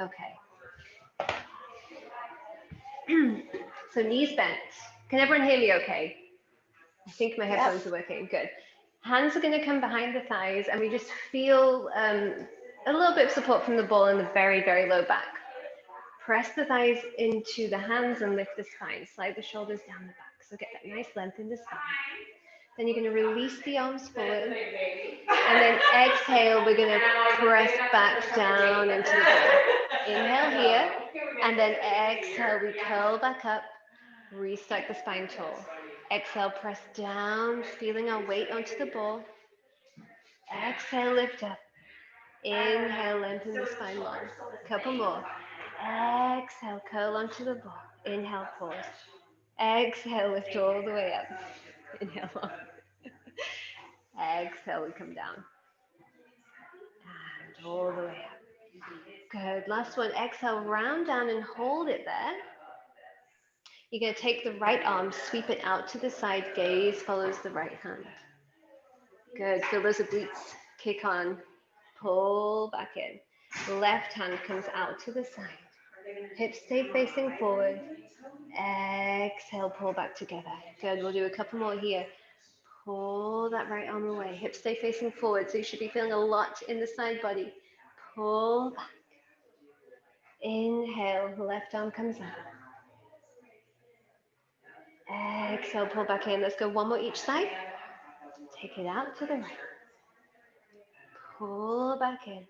Okay. So knees bent. Can everyone hear me okay? I think my headphones are working. Good. Hands are going to come behind the thighs, and we just feel a little bit of support from the ball in the very, very low back. Press the thighs into the hands and lift the spine. Slide the shoulders down the back. So get that nice length in the spine. Then you're going to release the arms forward. And then exhale, we're going to press back down into the ball. Inhale here. And then exhale, we curl back up. Restack the spine tall. Exhale, press down, feeling our weight onto the ball. Exhale, lift up. Inhale, lengthen the spine long. Couple more. Exhale, curl onto the ball. Inhale, pause. Exhale, lift all the way up. Inhale long. Exhale, we come down. And all the way up. Good. Last one. Exhale, round down and hold it there. You're going to take the right arm, sweep it out to the side, gaze follows the right hand. Good. Feel those obliques kick on. Pull back in. Left hand comes out to the side. Hips stay facing forward. Exhale, pull back together. Good. We'll do a couple more here. Pull that right arm away. Hips stay facing forward. So you should be feeling a lot in the side body. Pull back. Inhale. Left arm comes out. Exhale, pull back in. Let's go one more each side. Take it out to the right. Pull back in.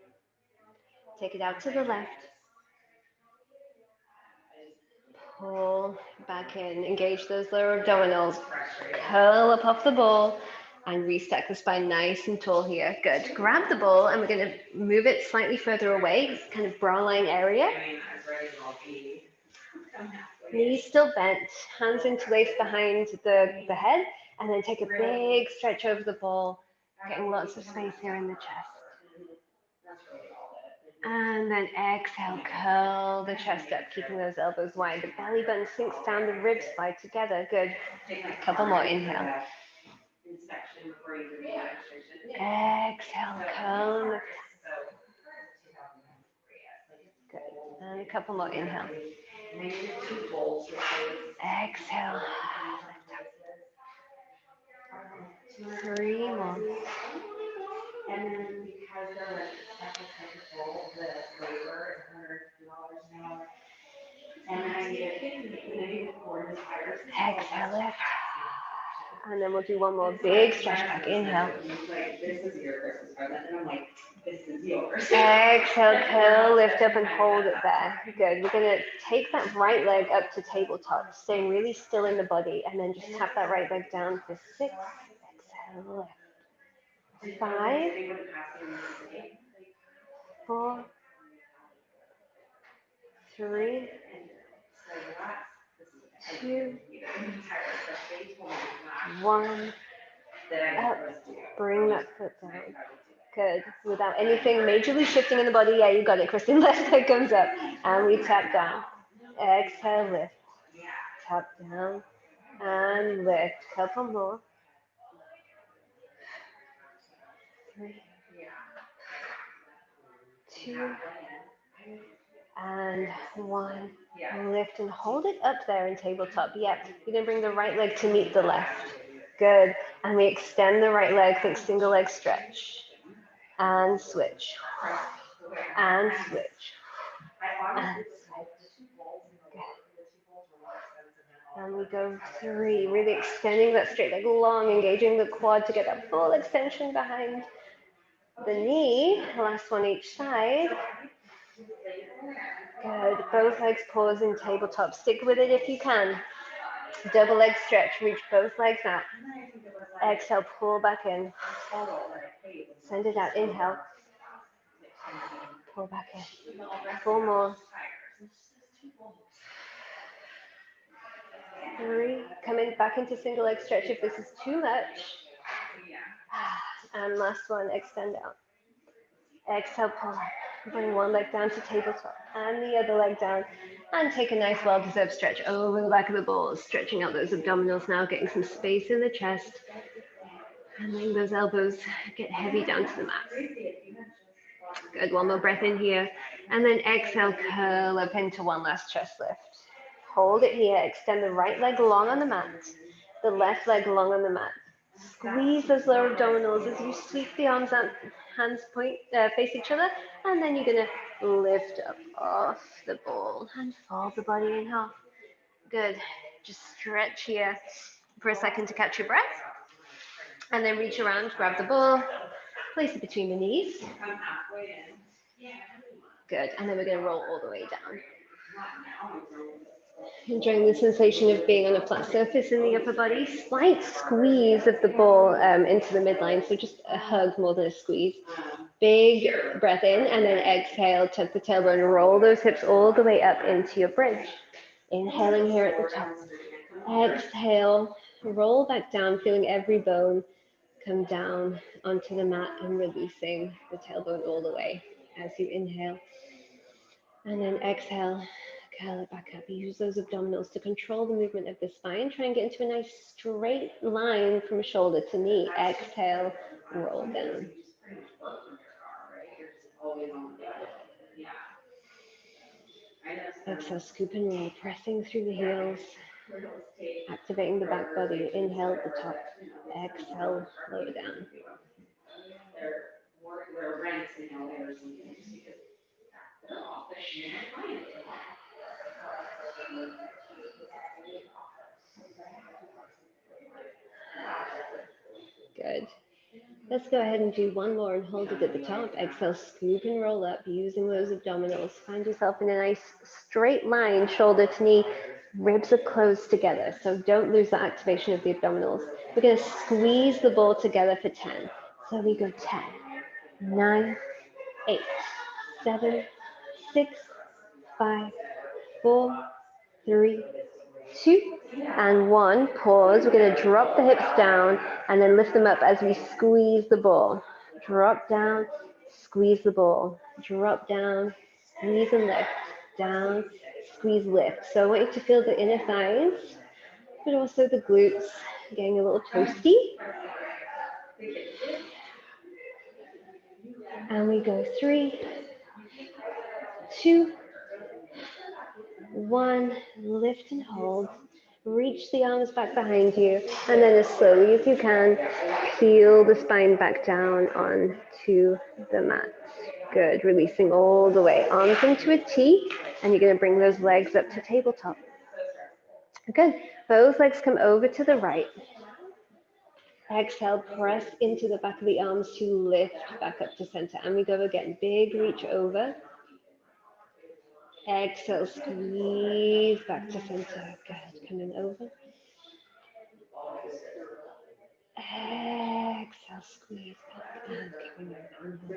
Take it out to the left. Pull back in. Engage those lower abdominals. Curl up off the ball and restack the spine nice and tall here. Good. Grab the ball and we're going to move it slightly further away, kind of bra line area. Knees still bent, hands interlaced behind the head, and then take a big stretch over the ball, getting lots of space here in the chest. And then exhale, curl the chest up, keeping those elbows wide. The belly button sinks down, the ribs slide together. Good. A couple more. Inhale. Exhale, curl. Good. And a couple more. Inhale. Exhale. Lift up. 3 more. And then because they're like special type of bowl, the labor is $150 an hour. And I need a kid to maybe 4 tires. Exhale, lift. And then we'll do one more big stretch back. Inhale. Like, this is your Christmas present. And I'm like, this is yours. Exhale, curl, lift up and hold it there. Good. We're going to take that right leg up to tabletop, staying really still in the body, and then just tap that right leg down for 6. Exhale, lift. 5, 4, 3, 2, 1. Up. Bring that foot down. Good. Without anything majorly shifting in the body. Yeah, you got it, Kristen. Left leg comes up. And we tap down. Exhale, lift. Tap down. And lift. Couple more. 3, 2, and 1. Lift and hold it up there in tabletop. Yep. You're going to bring the right leg to meet the left. Good. And we extend the right leg. Think single leg stretch. And switch. And switch. And switch. Good. And we go 3. Really extending that straight leg long, engaging the quad to get that full extension behind the knee. Last one each side. Good. Both legs pause in tabletop. Stick with it if you can. Double leg stretch. Reach both legs out. Exhale. Pull back in. Send it out. Inhale. Pull back in. 4 more. 3. Come in back into single leg stretch if this is too much. And last one. Extend out. Exhale. Pull up. Bring one leg down to tabletop and the other leg down, and take a nice well-deserved stretch over the back of the balls, stretching out those abdominals now, getting some space in the chest, and letting those elbows get heavy down to the mat. Good. One more breath in here. And then exhale, curl up into one last chest lift. Hold it here. Extend the right leg long on the mat, the left leg long on the mat. Squeeze those lower abdominals as you sweep the arms out, hands face each other, and then you're going to lift up off the ball and fold the body in half. Good. Just stretch here for a second to catch your breath. And then reach around, grab the ball, place it between the knees. Good. And then we're going to roll all the way down. Enjoying the sensation of being on a flat surface in the upper body. Slight squeeze of the ball into the midline, so just a hug more than a squeeze. Big breath in, and then exhale, tuck the tailbone, roll those hips all the way up into your bridge. Inhaling here at the top. Exhale, roll back down, feeling every bone come down onto the mat and releasing the tailbone all the way as you inhale. And then exhale, curl it back up. Use those abdominals to control the movement of the spine. Try and get into a nice straight line from shoulder to knee. Exhale, roll down. Exhale, scoop and roll, pressing through the heels, activating the back body. Inhale at the top. Exhale, lower down. Good. Let's go ahead and do one more and hold it at the top. Exhale, scoop and roll up using those abdominals. Find yourself in a nice straight line, shoulder to knee. Ribs are closed together, so don't lose the activation of the abdominals. We're going to squeeze the ball together for 10. So we go 10, 9, 8, 7, 6, 5, 4, 3, 2, and 1. Pause. We're going to drop the hips down and then lift them up as we squeeze the ball. Drop down, squeeze the ball. Drop down, squeeze and lift. Down, squeeze, lift. So I want you to feel the inner thighs, but also the glutes getting a little toasty. And we go 3, 2, 1. Lift and hold. Reach the arms back behind you, and then as slowly as you can, peel the spine back down onto the mat. Good, releasing all the way. Arms into a T, and you're going to bring those legs up to tabletop. Good, both legs come over to the right. Exhale, press into the back of the arms to lift back up to center. And we go again, big reach over. Exhale, squeeze back to center. Good, coming over. Exhale, squeeze back and coming over.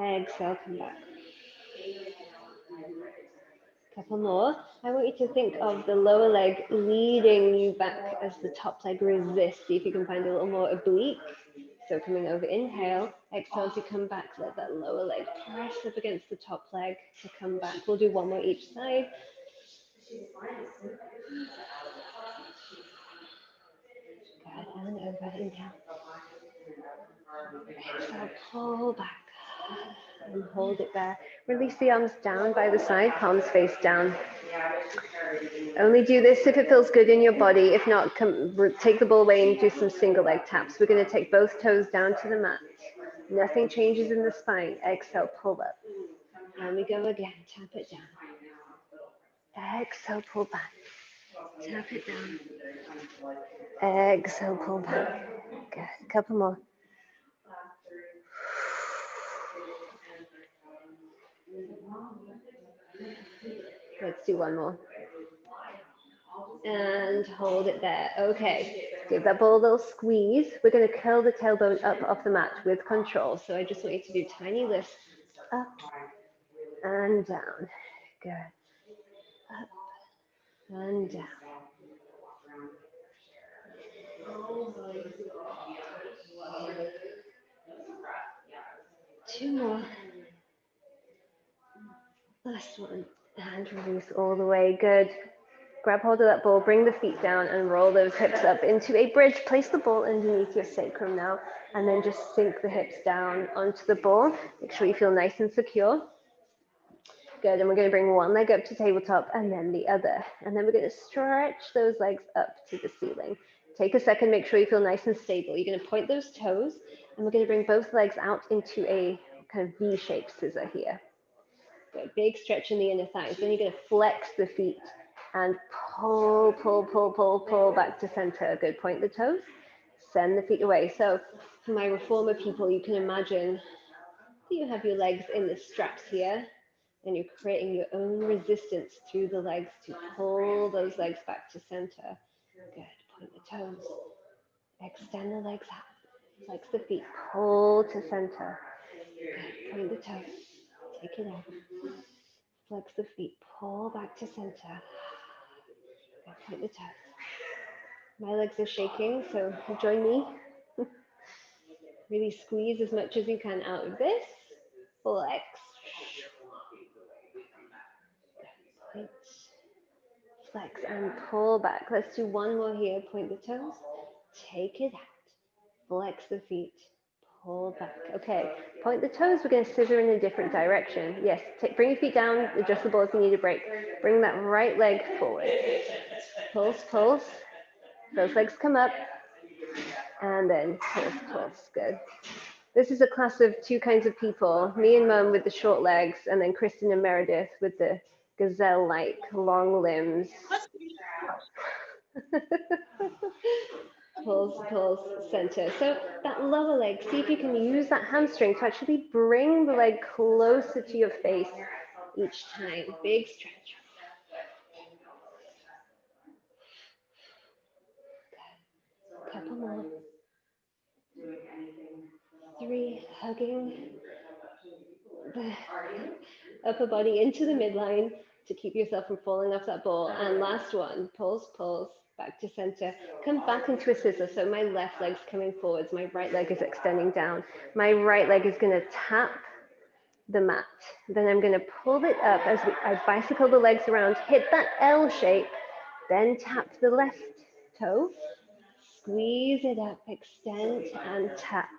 Exhale, come back. Couple more. I want you to think of the lower leg leading you back as the top leg resists. See if you can find a little more oblique. So coming over, inhale. Exhale as you come back, let that lower leg press up against the top leg to come back. We'll do one more each side. Good, and over, inhale. Exhale, pull back and hold it there. Release the arms down by the side, palms face down. Only do this if it feels good in your body. If not, take the ball away and do some single leg taps. We're going to take both toes down to the mat. Nothing changes in the spine. Exhale, pull up. And we go again, tap it down. Exhale, pull back. Tap it down. Exhale, pull back. Good, a couple more. Let's do one more. And hold it there. Okay, give that ball a little squeeze. We're going to curl the tailbone up off the mat with control. So I just want you to do tiny lifts up and down. Good. Up and down. Two more. Last one. And release all the way. Good. Grab hold of that ball, bring the feet down and roll those hips up into a bridge. Place the ball underneath your sacrum now, and then just sink the hips down onto the ball. Make sure you feel nice and secure. Good, and we're going to bring one leg up to tabletop and then the other. And then we're going to stretch those legs up to the ceiling. Take a second, make sure you feel nice and stable. You're going to point those toes, and we're going to bring both legs out into a kind of V-shaped scissor here. Good, big stretch in the inner thighs. Then you're going to flex the feet and pull, pull, pull, pull, pull back to center. Good, point the toes, send the feet away. So for my reformer people, you can imagine that you have your legs in the straps here, and you're creating your own resistance through the legs to pull those legs back to center. Good, point the toes, extend the legs out, flex the feet, pull to center. Good, point the toes, take it out, flex the feet, pull back to center. Good, point the toes. My legs are shaking, so join me. Really squeeze as much as you can out of this. Flex. Point, flex, and pull back. Let's do one more here. Point the toes. Take it out. Flex the feet. Pull back. Okay, point the toes. We're going to scissor in a different direction. Yes, bring your feet down. Adjust the ball if you need a break. Bring that right leg forward. Pulse, pulse. Those legs come up. And then pulse, pulse. Good. This is a class of two kinds of people, me and Mum with the short legs, and then Kristen and Meredith with the gazelle-like long limbs. Pulse, pulse, center. So that lower leg, see if you can use that hamstring to actually bring the leg closer to your face each time. Big stretch. Good. Couple more. 3, hugging the upper body into the midline to keep yourself from falling off that ball. And last one, pulse, pulse, back to center. Come back into a scissor. So my left leg's coming forwards. My right leg is extending down. My right leg is going to tap the mat. Then I'm going to pull it up as I bicycle the legs around, hit that L shape, then tap the left toe. Squeeze it up, extend and tap.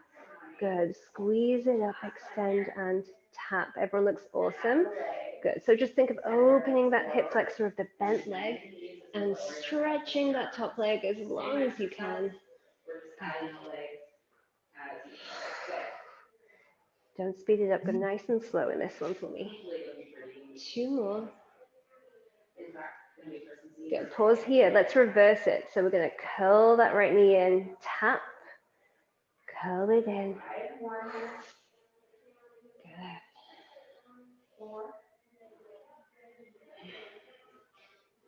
Good. Squeeze it up, extend and tap. Everyone looks awesome. Good. So just think of opening that hip flexor of the bent leg and stretching that top leg as long as you can. Good. Don't speed it up. Go nice and slow in this one for me. 2 more. Good. Pause here. Let's reverse it. So we're going to curl that right knee in, tap, curl it in. Good.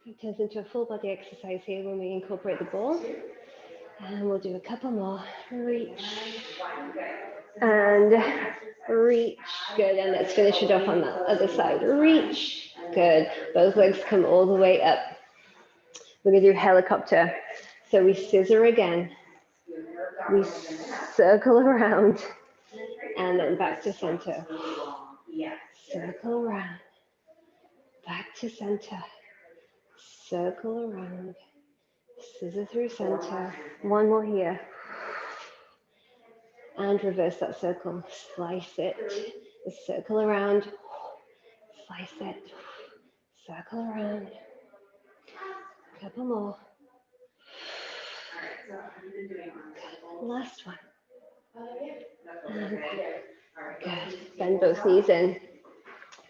It turns into a full body exercise here when we incorporate the ball. And we'll do a couple more. Reach. And reach. Good. And let's finish it off on that other side. Reach. Good. Both legs come all the way up. We're going to do helicopter. So we scissor again. We circle around. And then back to center. Circle around. Back to center. Circle around. Scissor through center. One more here. And reverse that circle. Slice it. Circle around. Slice it. Circle around. A couple more. Last one. Good. Bend both knees in.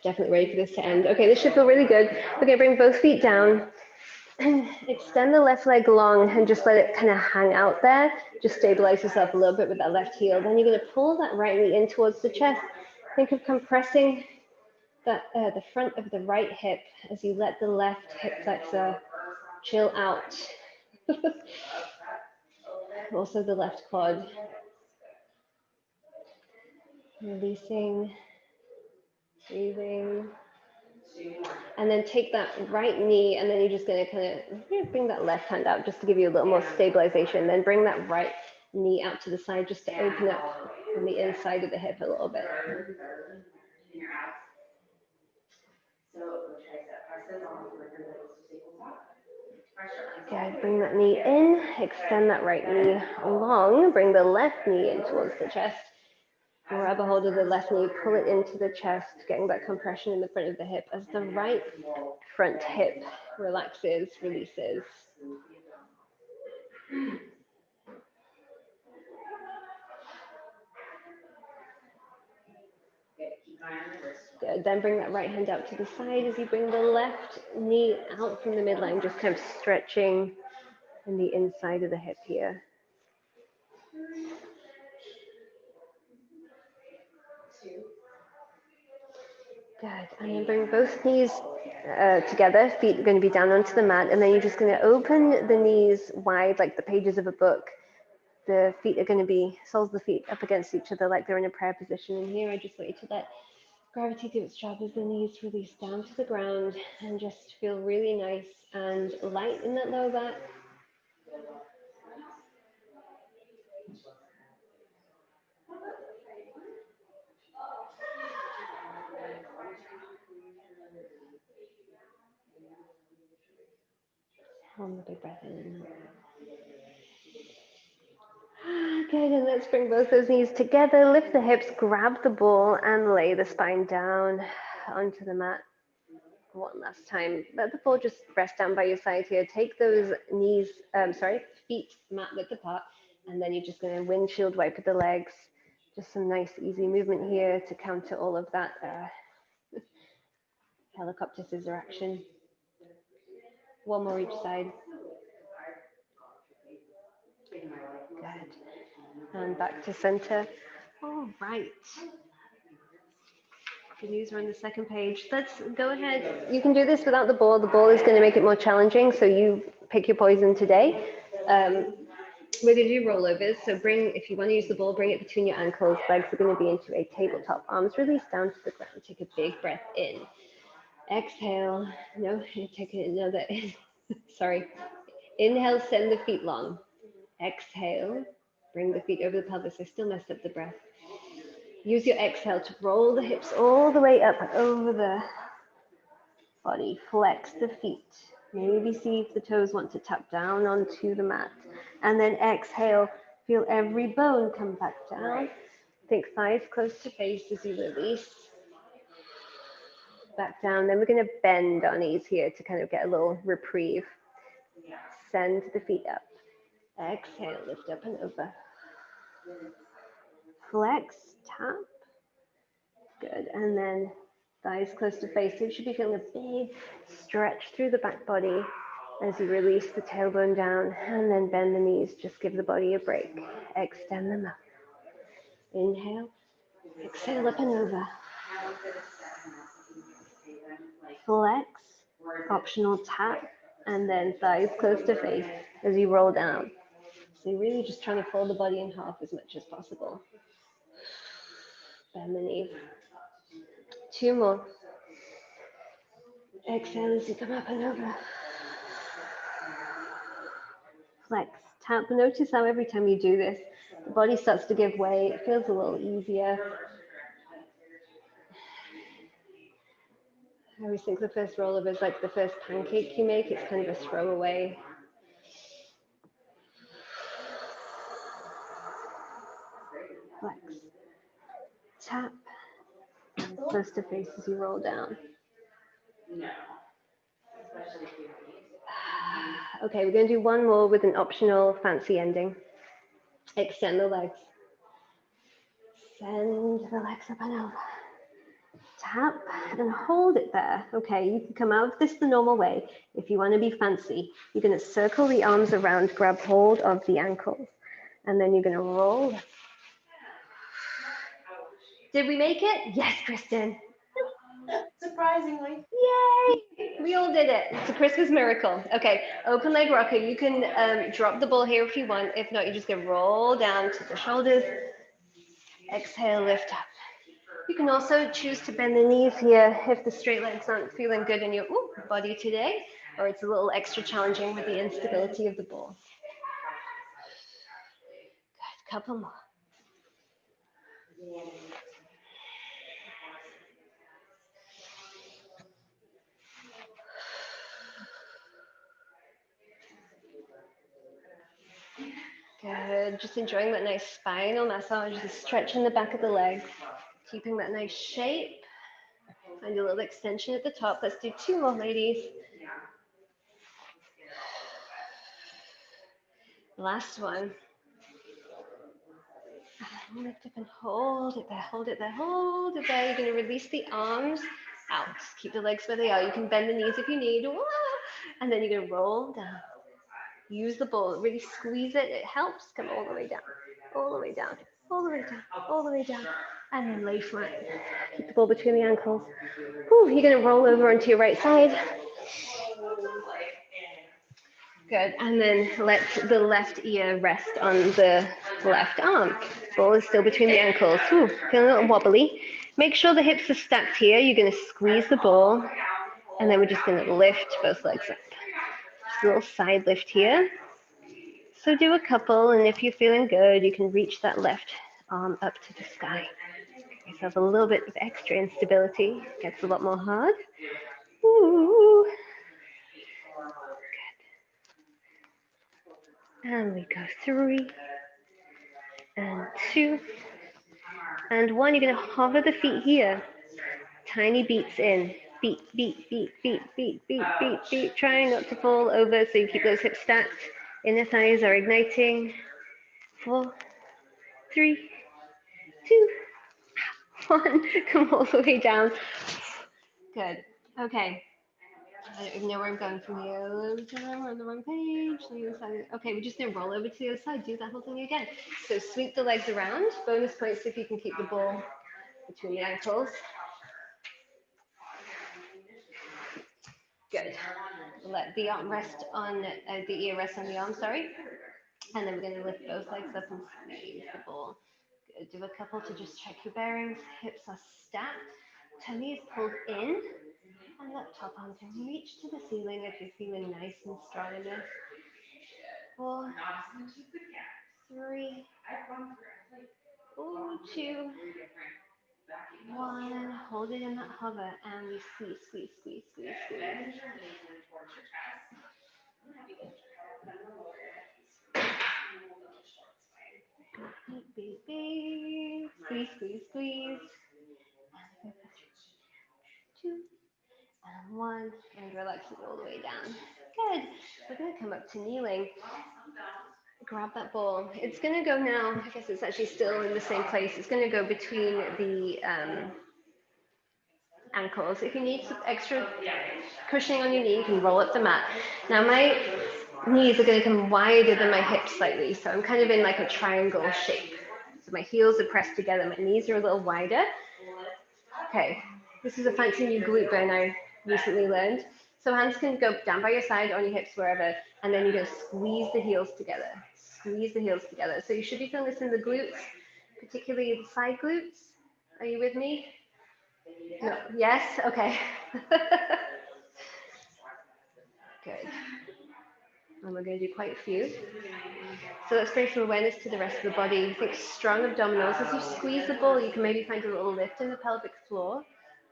Definitely ready for this to end. Okay, this should feel really good. We're going to bring both feet down. And extend the left leg long and just let it kind of hang out there. Just stabilize yourself a little bit with that left heel. Then you're going to pull that right knee in towards the chest. Think of compressing that the front of the right hip as you let the left hip flexor chill out. Also the left quad. Releasing, breathing. And then take that right knee, and then you're just going to kind of bring that left hand out just to give you a little more stabilization. Then bring that right knee out to the side just to open up on the inside of the hip a little bit. Good, bring that knee in, extend that right knee long, bring the left knee in towards the chest. Grab a hold of the left knee, pull it into the chest, getting that compression in the front of the hip as the right front hip relaxes, releases. Good. Then bring that right hand out to the side as you bring the left knee out from the midline, just kind of stretching in the inside of the hip here. Good. And then bring both knees together. Feet are going to be down onto the mat. And then you're just going to open the knees wide like the pages of a book. The feet are going to be, soles of the feet up against each other like they're in a prayer position. And here I just want you to let gravity do its job as the knees release down to the ground and just feel really nice and light in that lower back. Hold the big breath in and out. Good, and let's bring both those knees together, lift the hips, grab the ball, and lay the spine down onto the mat. One last time. Let the ball just rest down by your side here. Take those knees, feet mat width apart, and then you're just going to windshield wipe the legs. Just some nice, easy movement here to counter all of that helicopter scissor action. One more each side. Good. And back to center. All right. The knees are on the second page. Let's go ahead. You can do this without the ball. The ball is going to make it more challenging, so you pick your poison today. We're going to do rollovers. So if you want to use the ball, bring it between your ankles. Legs are going to be into a tabletop. Arms release down to the ground. Take a big breath in. Exhale. No, take another. Sorry. Inhale, send the feet long. Exhale. Bring the feet over the pelvis. I still messed up the breath. Use your exhale to roll the hips all the way up over the body. Flex the feet. Maybe see if the toes want to tap down onto the mat. And then exhale. Feel every bone come back down. Think thighs close to face as you release. Back down. Then we're going to bend our knees here to kind of get a little reprieve. Send the feet up. Exhale. Lift up and over. Flex. Tap. Good. And then thighs close to face. So you should be feeling a big stretch through the back body as you release the tailbone down, and then bend the knees. Just give the body a break. Extend them up. Inhale. Exhale up and over. Flex. Optional tap. And then thighs close to face as you roll down. So you're really just trying to fold the body in half as much as possible. Bend the knee. 2 more. Exhale as you come up and over. Flex, tap. Notice how every time you do this, the body starts to give way. It feels a little easier. I always think the first rollover is like the first pancake you make. It's kind of a throwaway. Flex, tap, close to face as you roll down. Okay, we're going to do one more with an optional fancy ending. Extend the legs. Send the legs up and over. Tap and hold it there. Okay, you can come out of this the normal way. If you want to be fancy, you're going to circle the arms around, grab hold of the ankles, and then you're going to roll. Did we make it? Yes, Kristen. Surprisingly. Yay! We all did it. It's a Christmas miracle. Okay, open leg rocker. You can drop the ball here if you want. If not, you're just going to roll down to the shoulders. Exhale, lift up. You can also choose to bend the knees here if the straight legs aren't feeling good in your body today, or it's a little extra challenging with the instability of the ball. Good, couple more. Good. Just enjoying that nice spinal massage, just stretching the back of the legs, keeping that nice shape. Find a little extension at the top. Let's do 2 more, ladies. Last one. Lift up and hold it there, hold it there, hold it there. You're going to release the arms out. Keep the legs where they are. You can bend the knees if you need. And then you're going to roll down. Use the ball. Really squeeze it. It helps. Come all the way down, all the way down, all the way down, all the way down. And then lay flat. Keep the ball between the ankles. Whew, you're going to roll over onto your right side. Good. And then let the left ear rest on the left arm. Ball is still between the ankles. Ooh, feeling a little wobbly. Make sure the hips are stacked here. You're going to squeeze the ball. And then we're just going to lift both legs up. Just a little side lift here. So do a couple. And if you're feeling good, you can reach that left arm up to the sky. Give yourself a little bit of extra instability. Gets a lot more hard. Ooh. And we go 3 and 2 and 1. You're going to hover the feet here. Tiny beats in. Beat, beat, beat, beat, beat, beat, beat, beat. Trying not to fall over so you keep those hips stacked. Inner thighs are igniting. 4, 3, 2, 1. Come all the way down. Good. Okay. I don't even know where I'm going from here. We're on the wrong page. Okay, we're just going to roll over to the other side. Do that whole thing again. So sweep the legs around. Bonus points if you can keep the ball between the ankles. Good. Let the arm rest on the ear rest on the arm. Sorry. And then we're going to lift both legs up and squeeze the ball. Good. Do a couple to just check your bearings. Hips are stacked. Tummy is pulled in. And that top arm can reach to the ceiling if you're feeling nice and strong in this. 4, 3, 2, 1. Hold it in that hover and we squeeze, squeeze, squeeze, squeeze, squeeze. Beep, beep, beep. Squeeze, squeeze, squeeze. 2 and 1, and relax it all the way down. Good. We're going to come up to kneeling. Grab that ball. It's going to go now. I guess it's actually still in the same place. It's going to go between the ankles. If you need some extra cushioning on your knee, you can roll up the mat. Now my knees are going to come wider than my hips slightly, so I'm kind of in like a triangle shape. So my heels are pressed together, my knees are a little wider. Okay, this is a fancy new glute burn I recently learned. So hands can go down by your side, on your hips, wherever, and then you're going to squeeze the heels together. Squeeze the heels together. So you should be feeling this in the glutes, particularly the side glutes. Are you with me? No. Yes? Okay. Good. And we're going to do quite a few. So let's bring some awareness to the rest of the body. Think strong abdominals. As you squeeze the ball, you can maybe find a little lift in the pelvic floor.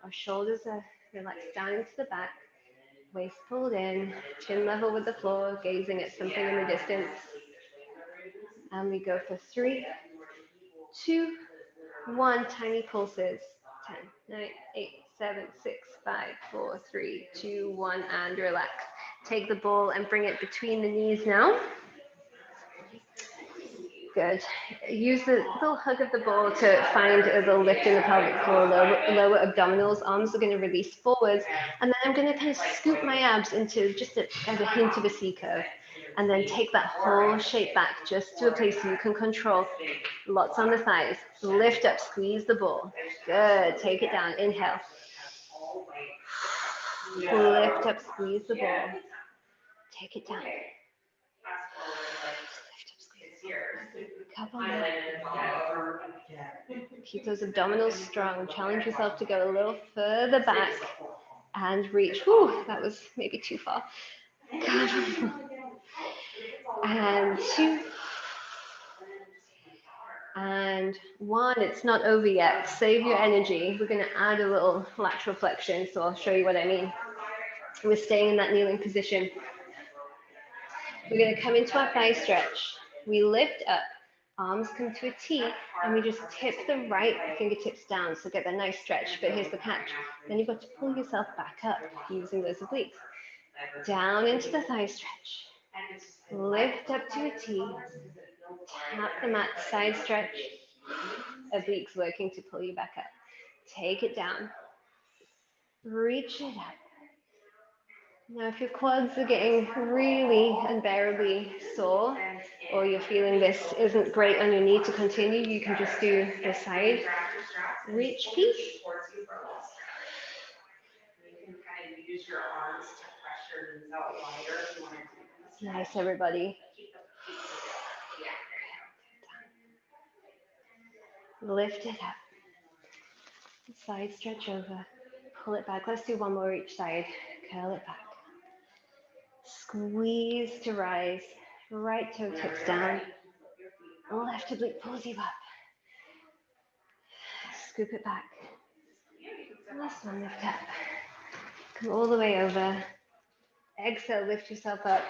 Our shoulders are relaxed down into the back. Waist pulled in, chin level with the floor, gazing at something in the distance. And we go for 3, 2, 1. Tiny pulses. 10, 9, 8, 7, 6, 5, 4, 3, 2, 1, and relax. Take the ball and bring it between the knees now. Good. Use the little hug of the ball to find a little lift in the pelvic floor, lower abdominals. Arms are going to release forwards. And then I'm going to kind of scoop my abs into just as a hint of a C curve. And then take that whole shape back just to a place you can control. Lots on the thighs. Lift up, squeeze the ball. Good. Take it down. Inhale. Lift up, squeeze the ball. Take it down. Couple more. Keep those abdominals strong. Challenge yourself to go a little further back and reach. Whew, that was maybe too far. And 2. And 1. It's not over yet. Save your energy. We're going to add a little lateral flexion, so I'll show you what I mean. We're staying in that kneeling position. We're going to come into our thigh stretch. We lift up. Arms come to a T, and we just tip the right fingertips down, so get that nice stretch. But here's the catch. Then you've got to pull yourself back up using those obliques. Down into the thigh stretch. Lift up to a T. Tap the mat, side stretch. Obliques working to pull you back up. Take it down. Reach it up. Now, if your quads are getting really unbearably sore, or you're feeling this isn't great on your knee to continue, you can just do the side reach piece. Nice, everybody. Lift it up. Side stretch over. Pull it back. Let's do one more each side. Curl it back. Squeeze to rise. Right toe tips down. Left oblique pulls you up. Scoop it back. Last one, lift up. Come all the way over. Exhale, lift yourself up.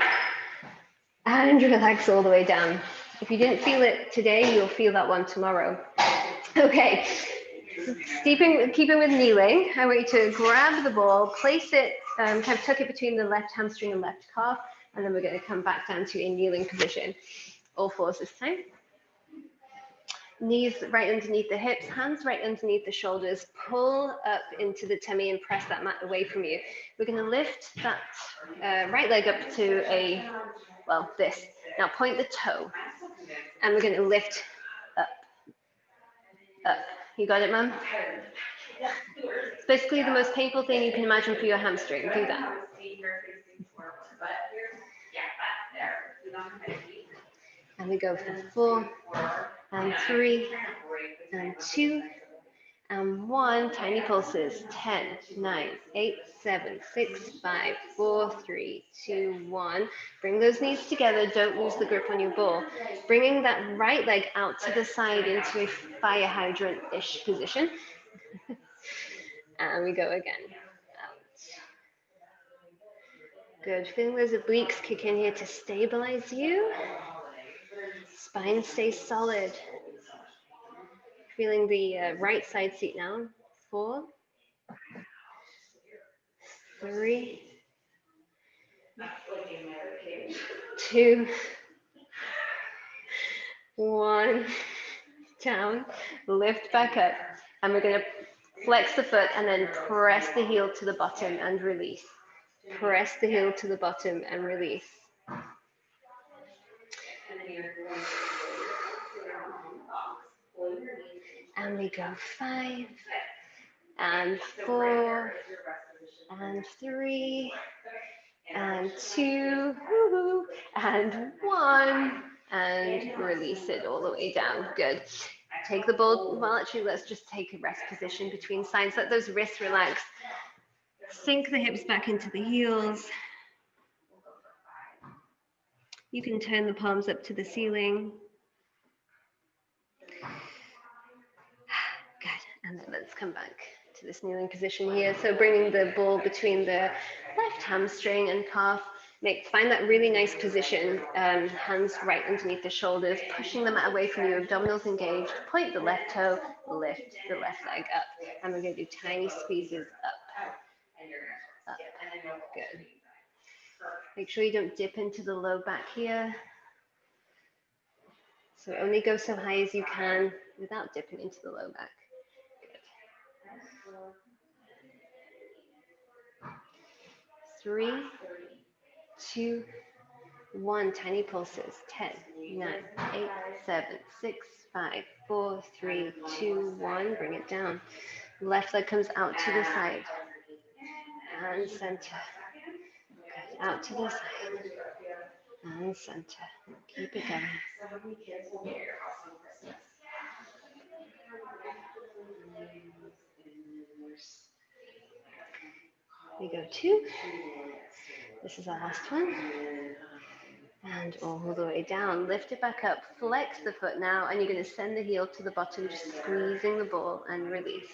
And relax all the way down. If you didn't feel it today, you'll feel that one tomorrow. Okay. Keeping with kneeling, I want you to grab the ball, place it, kind of tuck it between the left hamstring and left calf, and then we're going to come back down to a kneeling position. All fours this time. Knees right underneath the hips, hands right underneath the shoulders. Pull up into the tummy and press that mat away from you. We're going to lift that right leg up to a, well, this. Now point the toe, and we're going to lift up, up. You got it, Mum? It's basically the most painful thing you can imagine for your hamstring. Do that. And we go for 4 and 3 and 2 and 1. Tiny pulses. 10, 9, 8, 7, 6, 5, 4, 3, 2, 1. Bring those knees together. Don't lose the grip on your ball. Bringing that right leg out to the side into a fire hydrant-ish position. And we go again. Out. Good. Feeling those obliques kick in here to stabilize you. Spine stays solid. Feeling the right side seat now. 4, 3, 2, 1. Down. Lift back up. And we're going to flex the foot and then press the heel to the bottom and release. Press the heel to the bottom and release. And we go 5 and 4 and 3 and 2 and 1 and release it all the way down. Good. Take the ball. Well, actually, let's just take a rest position between sides. Let those wrists relax. Sink the hips back into the heels. You can turn the palms up to the ceiling. Good. And then let's come back to this kneeling position here. So bringing the ball between the left hamstring and calf. Find that really nice position. Hands right underneath the shoulders, pushing the mat away from you, abdominals engaged. Point the left toe, lift the left leg up. And we're going to do tiny squeezes up. Up. Good. Make sure you don't dip into the low back here. So only go so high as you can without dipping into the low back. Good. 3, 2, 1. Tiny pulses. 10, 9, 8, 7, 6, 5, 4, 3, 2, 1. Bring it down. Left leg comes out to the side. And center. Good. Out to the side. And center. Keep it going. We go 2. This is our last one. And all the way down. Lift it back up. Flex the foot now. And you're going to send the heel to the bottom, just squeezing the ball and release.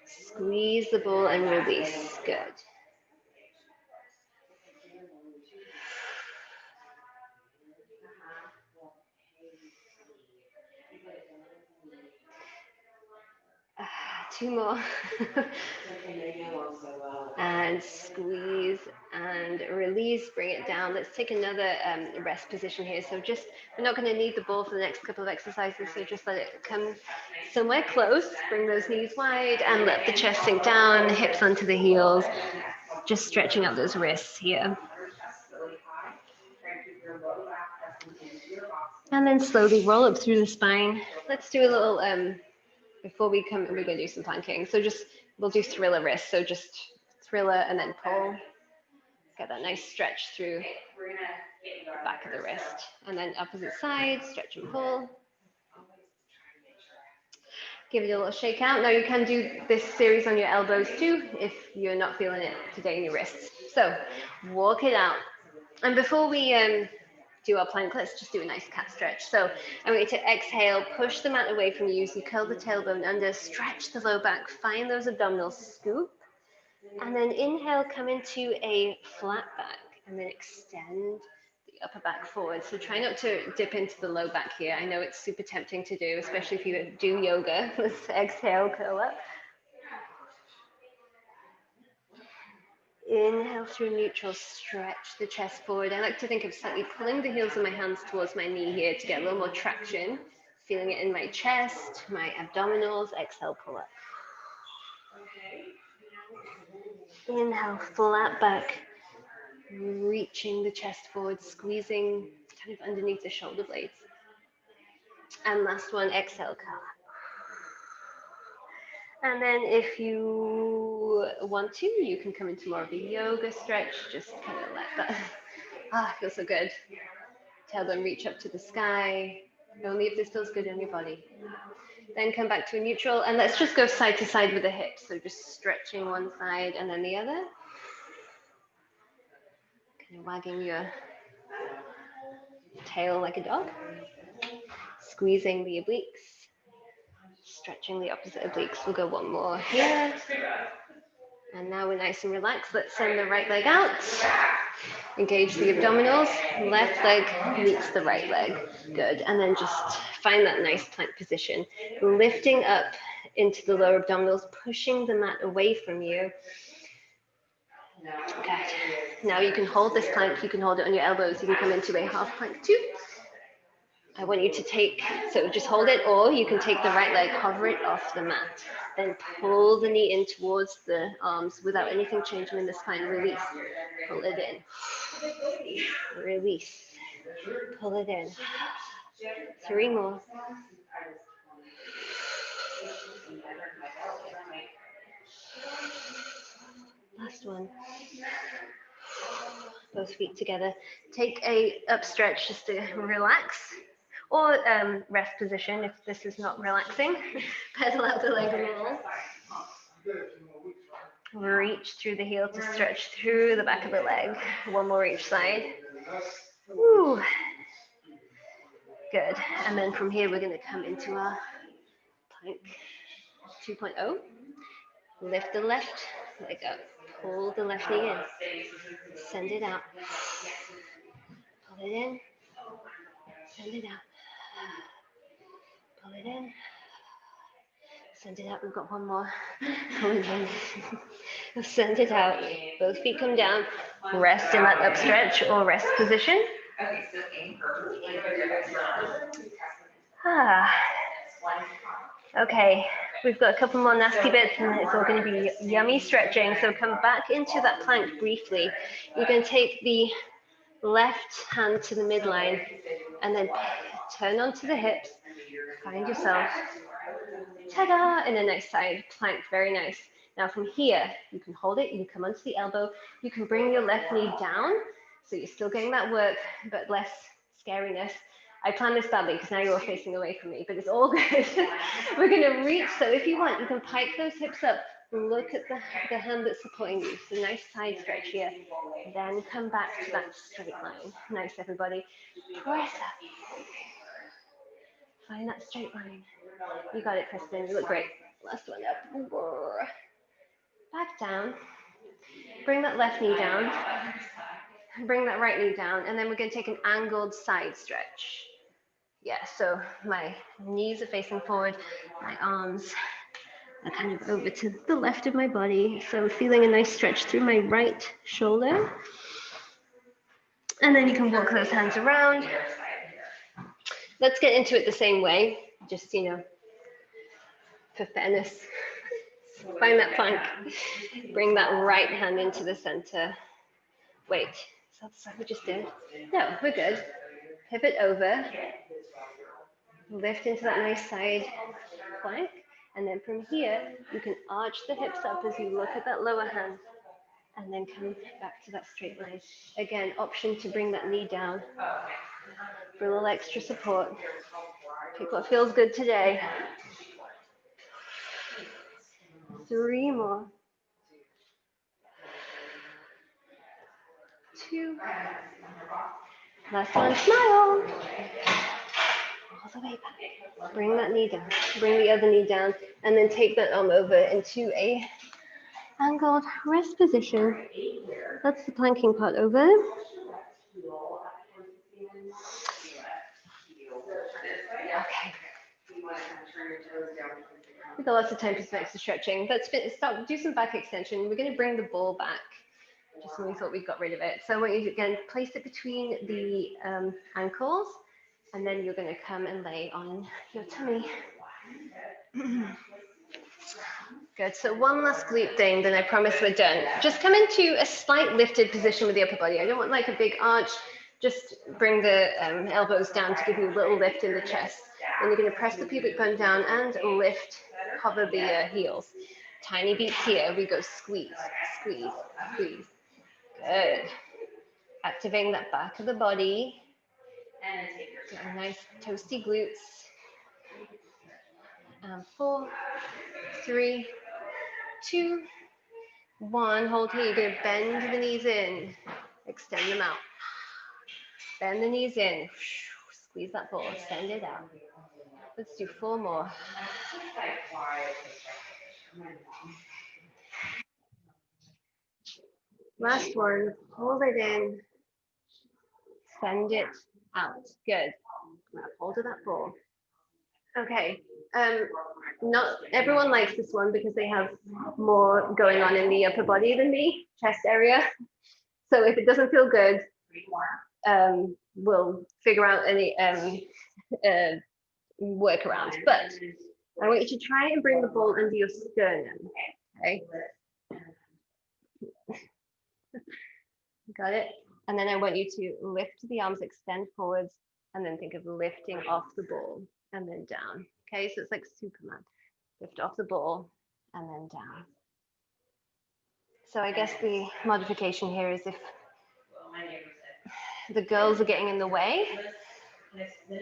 Squeeze the ball and release. Good. 2 more. And squeeze and release, bring it down. Let's take another rest position here. So just, we're not going to need the ball for the next couple of exercises, so just let it come somewhere close. Bring those knees wide and let the chest sink down, hips onto the heels. Just stretching out those wrists here. And then slowly roll up through the spine. Let's do a little, before we come, we're going to do some planking. So just, we'll do thriller wrists. So just thriller and then pull. Get that nice stretch through the back of the wrist. And then opposite side, stretch and pull. Give it a little shake out. Now you can do this series on your elbows too, if you're not feeling it today in your wrists. So walk it out. And before we do our plank, let's just do a nice cat stretch. So I'm going to exhale, push the mat away from you. So you curl the tailbone under, stretch the low back, find those abdominals, scoop. And then inhale, come into a flat back, and then extend the upper back forward. So try not to dip into the low back here. I know it's super tempting to do, especially if you do yoga. Let's exhale, curl up. Inhale through neutral, stretch the chest forward. I like to think of slightly pulling the heels of my hands towards my knee here to get a little more traction. Feeling it in my chest, my abdominals. Exhale, pull up. Inhale, flat back. Reaching the chest forward, squeezing kind of underneath the shoulder blades. And last one, exhale, curl up. And then if you want to, you can come into more of a yoga stretch. Just kind of let that, feels so good. Tailbone reach up to the sky. Only if this feels good on your body. Then come back to a neutral, and let's just go side to side with the hips. So just stretching one side and then the other. Kind of wagging your tail like a dog. Squeezing the obliques. Stretching the opposite obliques. We'll go one more here. And now we're nice and relaxed. Let's send the right leg out. Engage the abdominals. Left leg meets the right leg. Good. And then just find that nice plank position. Lifting up into the lower abdominals, pushing the mat away from you. Good. Now you can hold this plank. You can hold it on your elbows. You can come into a half plank too. I want you to take, so just hold it, or you can take the right leg, hover it off the mat. Then pull the knee in towards the arms without anything changing in the spine. Release. Pull it in. Release. Pull it in. 3 more. Last one. Both feet together. Take a up stretch just to relax. Or rest position if this is not relaxing. Pedal out the leg a little. Reach through the heel to stretch through the back of the leg. One more each side. Woo. Good. And then from here, we're going to come into our plank 2.0. Lift the left leg up. Pull the left knee in. Send it out. Pull it in. Send it out. Pull it in. Send it out. We've got one more. Pull it in. Send it out. Both feet come down. Rest in that up stretch or rest position. Okay, we've got a couple more nasty bits and it's all going to be yummy stretching. So come back into that plank briefly. You're going to take the left hand to the midline and then turn onto the hips. Find yourself, ta-da, in a nice side plank. Very nice. Now from here, you can hold it, you can come onto the elbow, you can bring your left knee down, so you're still getting that work, but less scariness. I planned this badly because now you're facing away from me, but it's all good. We're gonna reach, so if you want, you can pike those hips up, look at the hand that's supporting you, so nice side stretch here. Then come back to that straight line. Nice, everybody. Press up. Find that straight line. You got it, Kristen. You look great. Last one up. Back down. Bring that left knee down. Bring that right knee down. And then we're going to take an angled side stretch. Yeah, so my knees are facing forward. My arms kind of over to the left of my body. So I'm feeling a nice stretch through my right shoulder. And then you can walk those hands around. Let's get into it the same way, just, you know, for fairness. Find that plank. Bring that right hand into the center. Wait, is that what we just did? No, we're good. Pivot over. Lift into that nice side plank. And then from here, you can arch the hips up as you look at that lower hand. And then come back to that straight line. Again, option to bring that knee down for a little extra support. Pick what feels good today. 3 more. 2. Last one, smile. All the way back. Bring that knee down. Bring the other knee down. And then take that arm over into a angled rest position. That's the planking part over. Okay. We've got lots of time for some extra stretching. Let's do some back extension. We're going to bring the ball back, just when we thought we got rid of it. So I want you to, again, place it between the ankles, and then you're going to come and lay on your tummy. Good. So one last glute thing, then I promise we're done. Just come into a slight lifted position with the upper body. I don't want like a big arch. Just bring the elbows down to give you a little lift in the chest. And you're going to press the pubic bone down and lift, hover the heels. Tiny beats here. We go squeeze, squeeze, squeeze. Good. Activating that back of the body. Get a nice toasty glutes. 4, 3, 2, 1. Hold here. You're going to bend the knees in. Extend them out. Bend the knees in. Squeeze that ball. Send it out. Let's do 4 more. Last one. Hold it in. Send it out. Good. Grab hold of that ball. Okay. Not everyone likes this one because they have more going on in the upper body than me, chest area. So if it doesn't feel good, we'll figure out any workaround. But I want you to try and bring the ball under your sternum. Okay. Got it? And then I want you to lift the arms, extend forwards, and then think of lifting off the ball and then down. Okay, so it's like Superman. Lift off the ball and then down. So I guess the modification here is if the girls are getting in the way,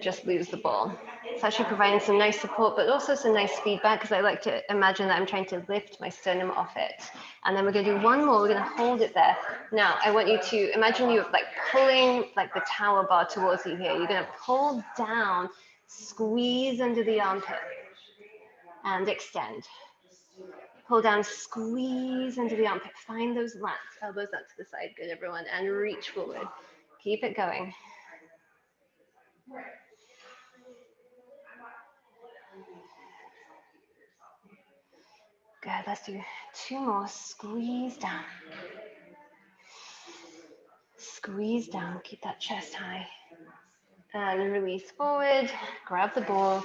just lose the ball. It's actually providing some nice support, but also some nice feedback, because I like to imagine that I'm trying to lift my sternum off it. And then we're going to do one more. We're going to hold it there. Now, I want you to imagine you're like pulling like the tower bar towards you here. You're going to pull down, squeeze under the armpit, and extend. Pull down, squeeze under the armpit. Find those lats, elbows out to the side. Good, everyone. And reach forward. Keep it going. Good, let's do 2 more. Squeeze down. Squeeze down, keep that chest high. And release forward, grab the ball,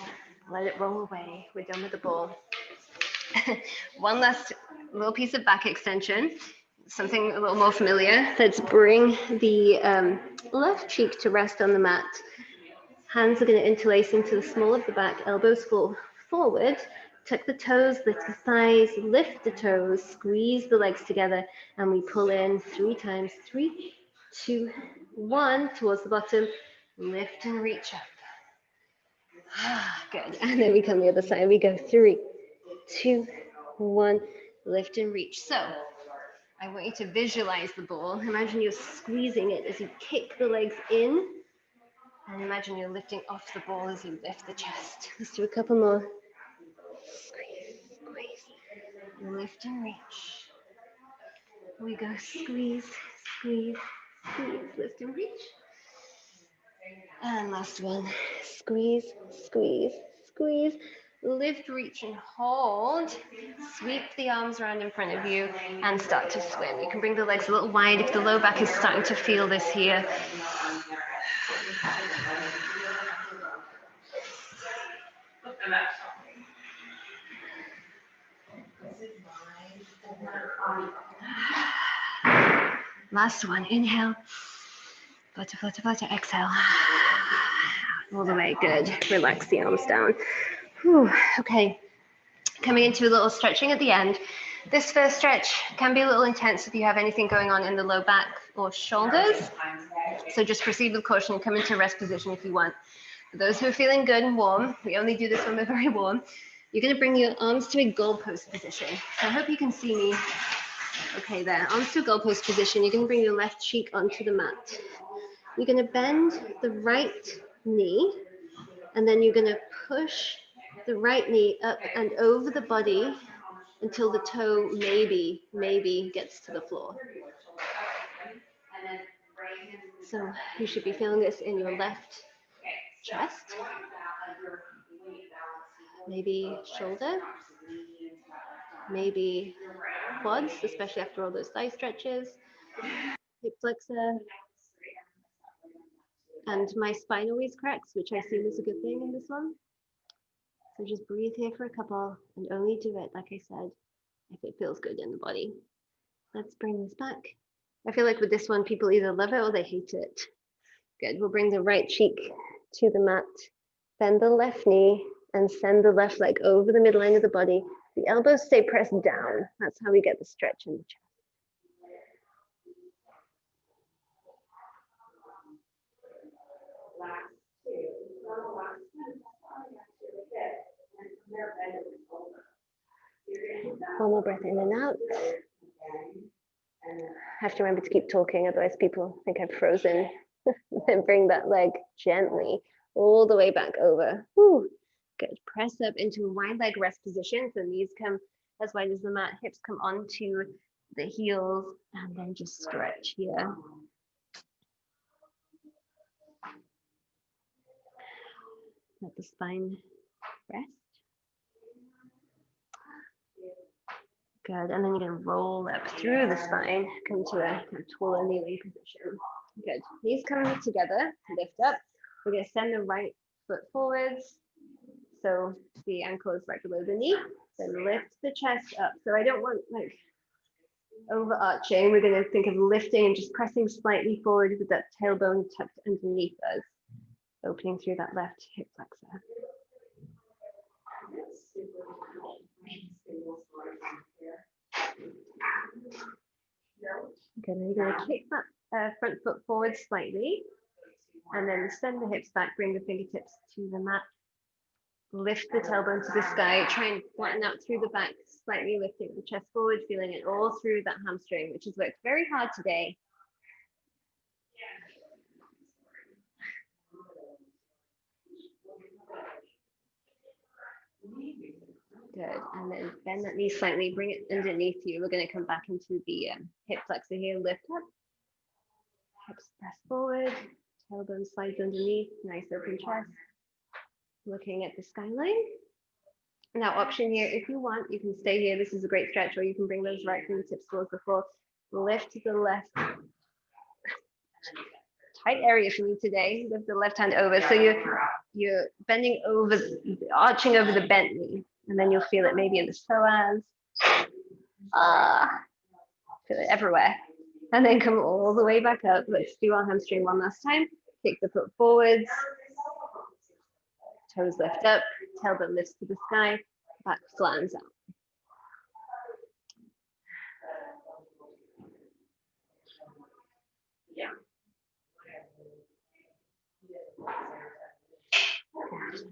let it roll away. We're done with the ball. One last little piece of back extension, something a little more familiar. Let's bring the left cheek to rest on the mat. Hands are going to interlace into the small of the back, elbows fall forward. Tuck the toes, lift the thighs, lift the toes, squeeze the legs together, and we pull in 3 times. 3, 2, 1, towards the bottom. Lift and reach up. Good. And then we come the other side. We go 3, 2, 1, lift and reach. So I want you to visualize the ball. Imagine you're squeezing it as you kick the legs in. And imagine you're lifting off the ball as you lift the chest. Let's do a couple more. Squeeze, squeeze, lift and reach. We go squeeze, squeeze, squeeze, lift and reach. And last one, squeeze, squeeze, squeeze, Lift, reach, and hold. Sweep the arms around in front of you and start to swim. You can bring the legs a little wide if the low back is starting to feel this here. Last one, inhale. Flutter, flutter, flutter, exhale. All the way, good. Relax the arms down. Whew. Okay, coming into a little stretching at the end. This first stretch can be a little intense if you have anything going on in the low back or shoulders. So just proceed with caution and come into rest position if you want. For those who are feeling good and warm, we only do this when we're very warm, you're going to bring your arms to a goalpost position. So I hope you can see me. Okay, there, arms to goalpost position. You're going to bring your left cheek onto the mat. You're going to bend the right knee, and then you're going to push the right knee up and over the body until the toe maybe gets to the floor. So you should be feeling this in your left chest, maybe shoulder, maybe quads, especially after all those thigh stretches, hip flexor, and my spine always cracks, which I assume is a good thing in this one. So just breathe here for a couple and only do it, like I said, if it feels good in the body. Let's bring this back. I feel like with this one, people either love it or they hate it. Good, we'll bring the right cheek to the mat, bend the left knee and send the left leg over the midline of the body. The elbows stay pressed down. That's how we get the stretch in the chest. One more breath in and out. I have to remember to keep talking, otherwise people think I've frozen. Then bring that leg gently all the way back over. Whew. Good. Press up into a wide leg rest position. So knees come as wide as the mat, hips come onto the heels, and then just stretch here. Let the spine rest. Good, and then you're gonna roll up through the spine, come to a kind of taller kneeling position. Good, knees coming together, lift up. We're gonna send the right foot forwards, so the ankle is right below the knee. Then lift the chest up. So I don't want like overarching. We're gonna think of lifting and just pressing slightly forward with that tailbone tucked underneath us, opening through that left hip flexor. Okay, then you're going to kick that front foot forward slightly, and then send the hips back, bring the fingertips to the mat, lift the tailbone to the sky, try and flatten out through the back, slightly lifting the chest forward, feeling it all through that hamstring, which has worked very hard today. Good, and then bend that knee slightly, bring it underneath you. We're going to come back into the hip flexor here, lift up, hips press forward, tailbone slides underneath, nice open chest, looking at the skyline. Now option here, if you want, you can stay here, this is a great stretch, or you can bring those right fingertips towards the floor, lift the left, tight area for me today, lift the left hand over, so you're bending over, arching over the bent knee. And then you'll feel it maybe in the psoas. Feel it everywhere. And then come all the way back up. Let's do our hamstring one last time. Kick the foot forwards. Toes lift up. Tailbone lifts to the sky. Back flattens out.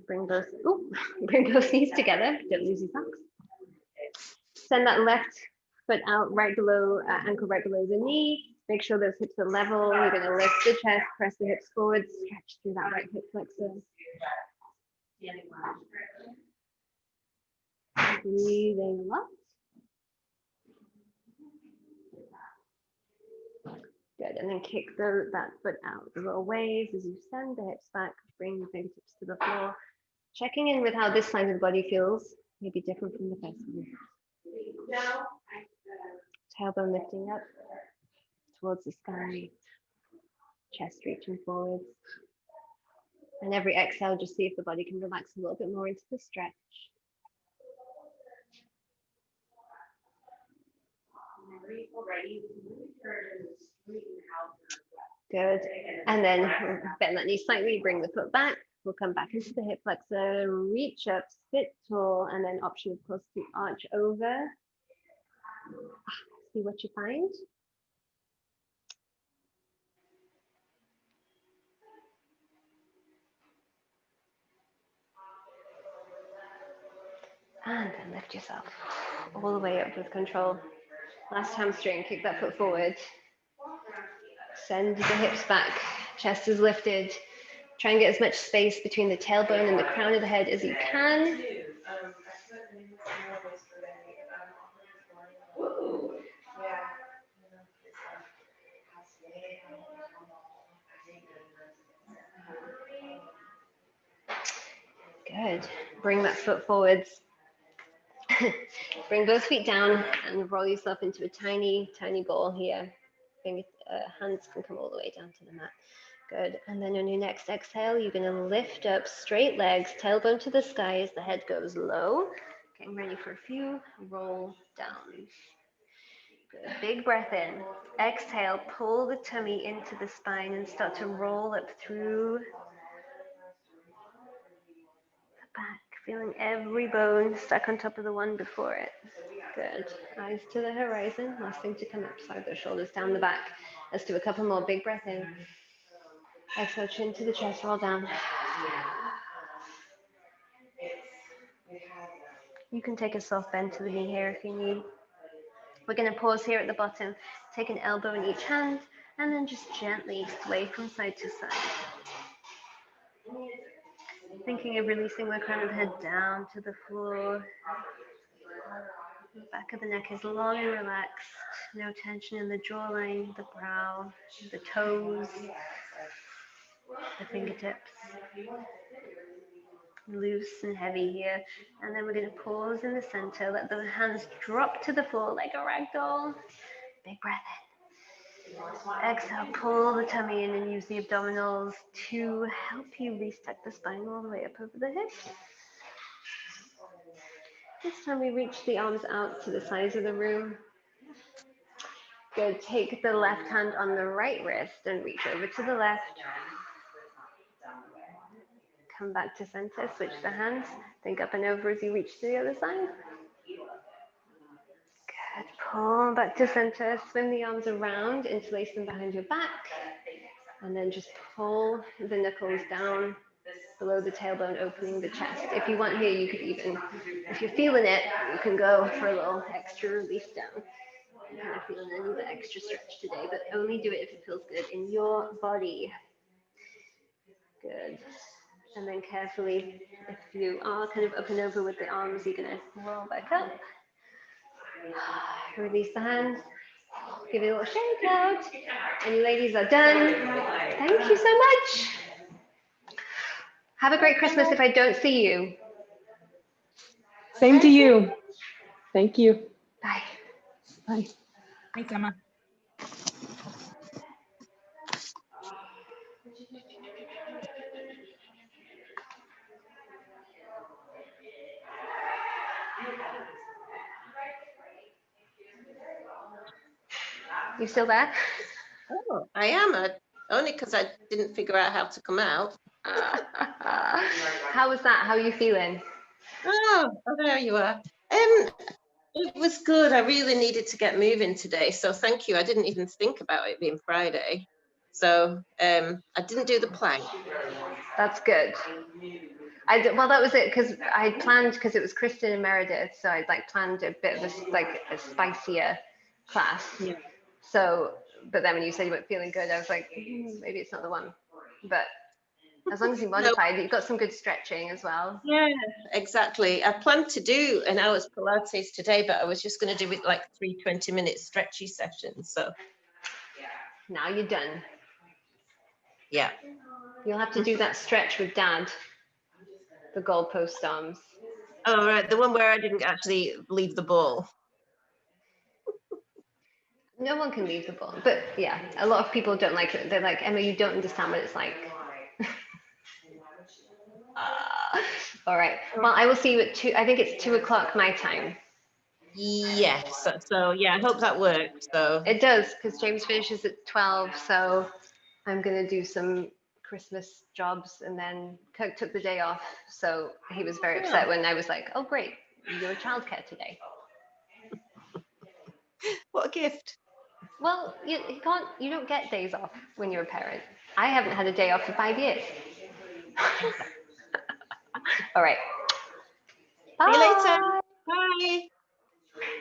Bring both knees together. Don't lose your socks. Send that left foot out right below, ankle right below the knee. Make sure those hips are level. You're going to lift the chest, press the hips forward, stretch through that right hip flexor. Breathing a lot. Good, and then kick that foot out a little ways as you send the hips back, bring the fingertips to the floor. Checking in with how this side of the body feels, maybe different from the first one. Tailbone lifting up towards the sky, chest reaching forwards. And every exhale, just see if the body can relax a little bit more into the stretch. Good. And then bend that knee slightly, bring the foot back. We'll come back into the hip flexor, reach up, sit tall, and then option, of course, to arch over. See what you find. And then lift yourself all the way up with control. Last hamstring, kick that foot forward. Send the hips back, chest is lifted. Try and get as much space between the tailbone and the crown of the head as you can. Good. Bring that foot forwards. Bring both feet down and roll yourself into a tiny, tiny ball here. Hands can come all the way down to the mat. Good. And then on your next exhale, you're going to lift up straight legs, tailbone to the sky as the head goes low. Getting ready for a few. Roll down. Good. Big breath in. Exhale, pull the tummy into the spine and start to roll up through the back, feeling every bone stuck on top of the one before it. Good. Eyes to the horizon. Last thing to come up, slide those shoulders down the back. Let's do a couple more. Big breath in. Exhale, chin to the chest, roll down. You can take a soft bend to the knee here if you need. We're going to pause here at the bottom. Take an elbow in each hand and then just gently sway from side to side. Thinking of releasing the crown of the head down to the floor. The back of the neck is long and relaxed. No tension in the jawline, the brow, the toes, the fingertips. Loose and heavy here. And then we're going to pause in the center. Let the hands drop to the floor like a rag doll. Big breath in. Exhale, pull the tummy in and use the abdominals to help you restuck the spine all the way up over the hips. This time we reach the arms out to the sides of the room. Good. Take the left hand on the right wrist and reach over to the left. Come back to center, switch the hands. Think up and over as you reach to the other side. Good. Pull back to center, swim the arms around, interlace them behind your back. And then just pull the knuckles down below the tailbone, opening the chest. If you want here, you could even, if you're feeling it, you can go for a little extra release down. I'm kind of feeling a little bit extra stretch today, but only do it if it feels good in your body. Good. And then carefully, if you are kind of up and over with the arms, you're going to roll back up. Release the hands. Give it a little shake out. And you ladies are done. Thank you so much. Have a great Christmas if I don't see you. Same to you. Thank you. Bye. Bye. Thanks, Emma. You still there? Oh, I am. Only because I didn't figure out how to come out. How was that? How are you feeling? Oh, there you are. It was good. I really needed to get moving today, so thank you. I didn't even think about it being Friday, so I didn't do the plank. That's good. Well, that was it because I planned, because it was Kristen and Meredith, so I planned a bit of a spicier class. Yeah. So, but then when you said you weren't feeling good, I was like, maybe it's not the one. But as long as you modified, you've got some good stretching as well. Yeah, exactly. I planned to do an hour's Pilates today, but I was just going to do it like 3 20-minute stretchy sessions. So Now you're done. yeah. You'll have to do that stretch with Dad. the goalpost arms. Oh, right, the one where I didn't actually leave the ball. No one can leave the ball, but yeah, a lot of people don't like it. They're like, Emma, you don't understand what it's like. All right. Well, I will see you at 2. I think it's 2 o'clock my time. Yes, so yeah, I hope that works. So It does, because James finishes at 12. So I'm going to do some Christmas jobs, and then Kirk took the day off. So he was very upset when I was like, oh, great, you're childcare today. what a gift. Well, you don't get days off when you're a parent. I haven't had a day off for 5 years. All right. See you later. Bye. Bye.